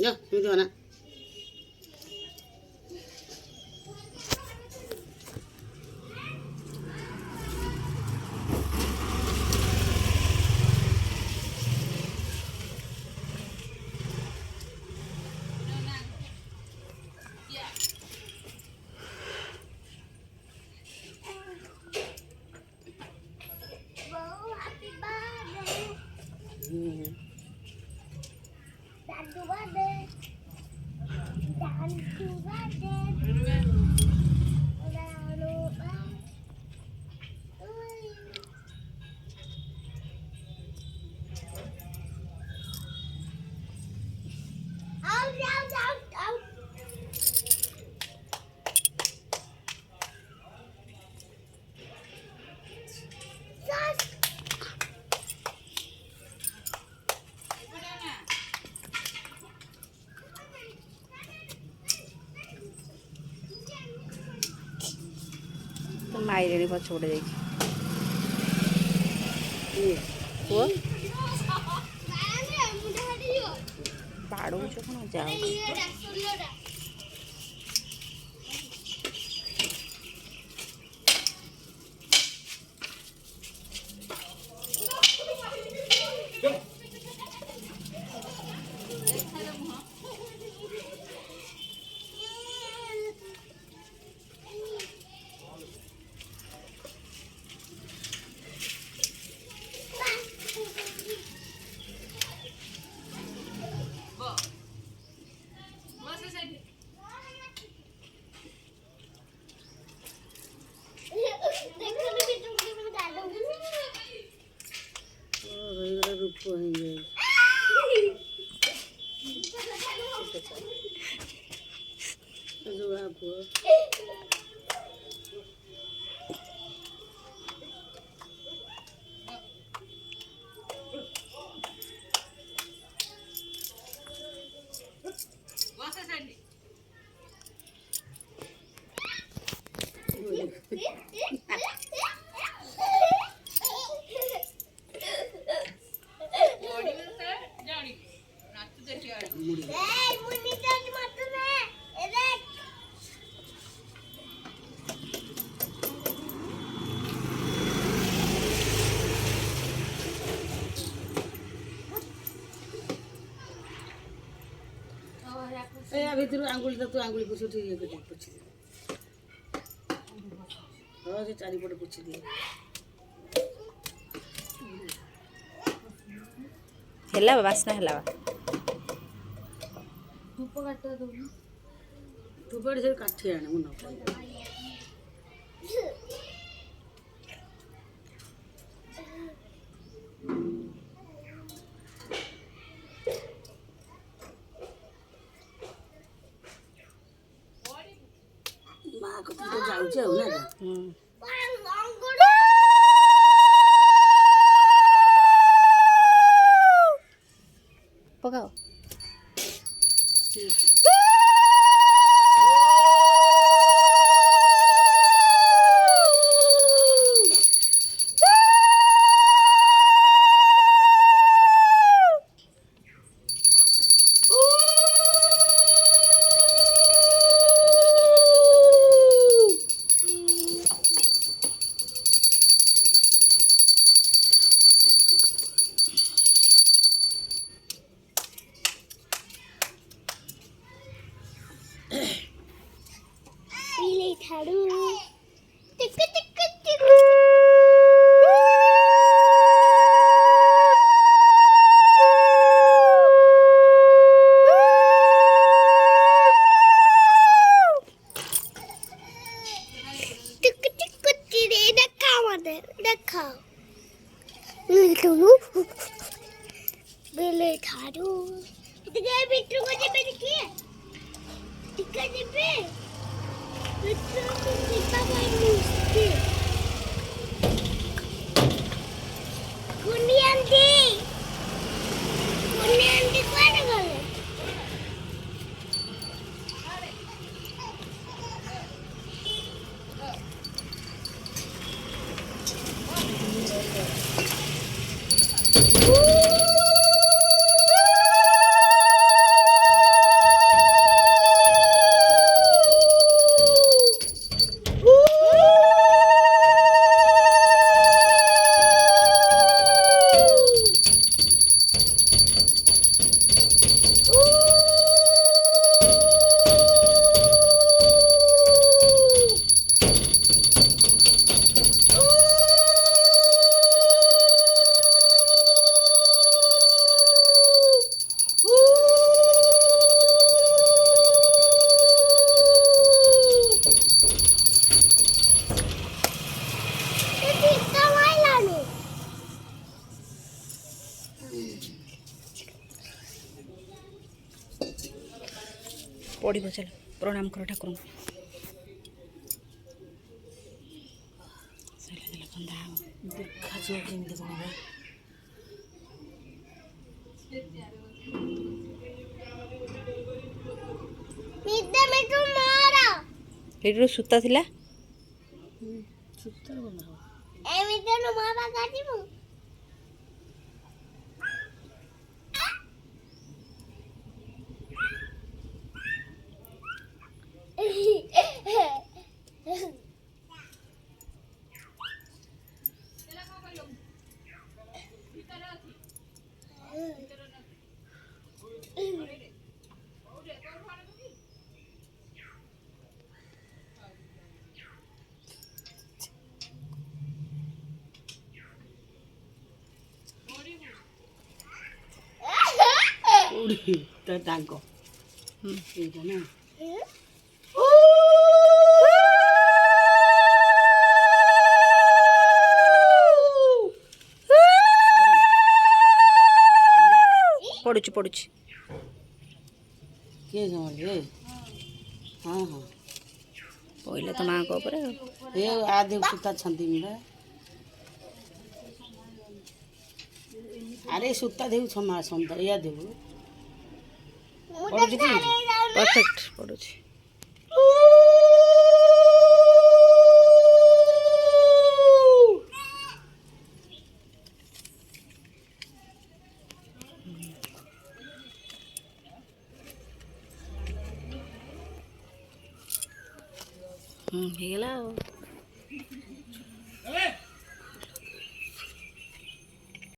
ଯା ସେମିତି ବନା। ମାଇଲେଣି ପଛପଟେ ଯାଇକି ପୁଅ ବାଡ଼ଉଛ କ'ଣ ଯାଉ ଭିତରୁ ଆଙ୍ଗୁଳି ତୁ ଆଙ୍ଗୁଳି ପୋଛି ଇଏ କରି ପୋଛି ଦେ। ହଁ ସେ ଚାରିପଟେ ପୋଛି ଦିଏ। ହେଲା ବାସ୍ନା ହେଲା ଧୂପ କାଠ ଦେବୁ ଧୂପ ସେ କାଠି ଆଣେ ମୁଁ ନ ମା କଥା ତ ଯାଉଛି ଆଉ ନା ପକାଅ ପଡ଼ିବ ଚାଲ ପ୍ରଣାମ କର ଠାକୁରଙ୍କୁ। ଚାଲ ଚାଲ ବନ୍ଧା ହବ। ଦେଖାଯିବ କେମିତି କ'ଣ ବା। ସେଇଠିରୁ ସୂତା ଥିଲା। ସୂତା ବନ୍ଧା ହବ। ତାଙ୍କ ଏଇଟା ନା ପଡ଼ୁଛି ପଡ଼ୁଛି। କିଏ ଜମାରେ? ହଁ ହଁ ପଇଲା ତ ମାଆଙ୍କ ଉପରେ ଆଉ। ଏ ଆ ଦେଉ ସୂତା ଛନ୍ଦିମି ବା। ଆରେ ସୂତା ଦେଉ ଛମା ସନ୍ତା ୟା ଦେବୁ ପଡ଼ୁଛି କି? ପରଫେକ୍ଟ ପଡ଼ୁଛି। ହେଇଗଲା ଆଉ।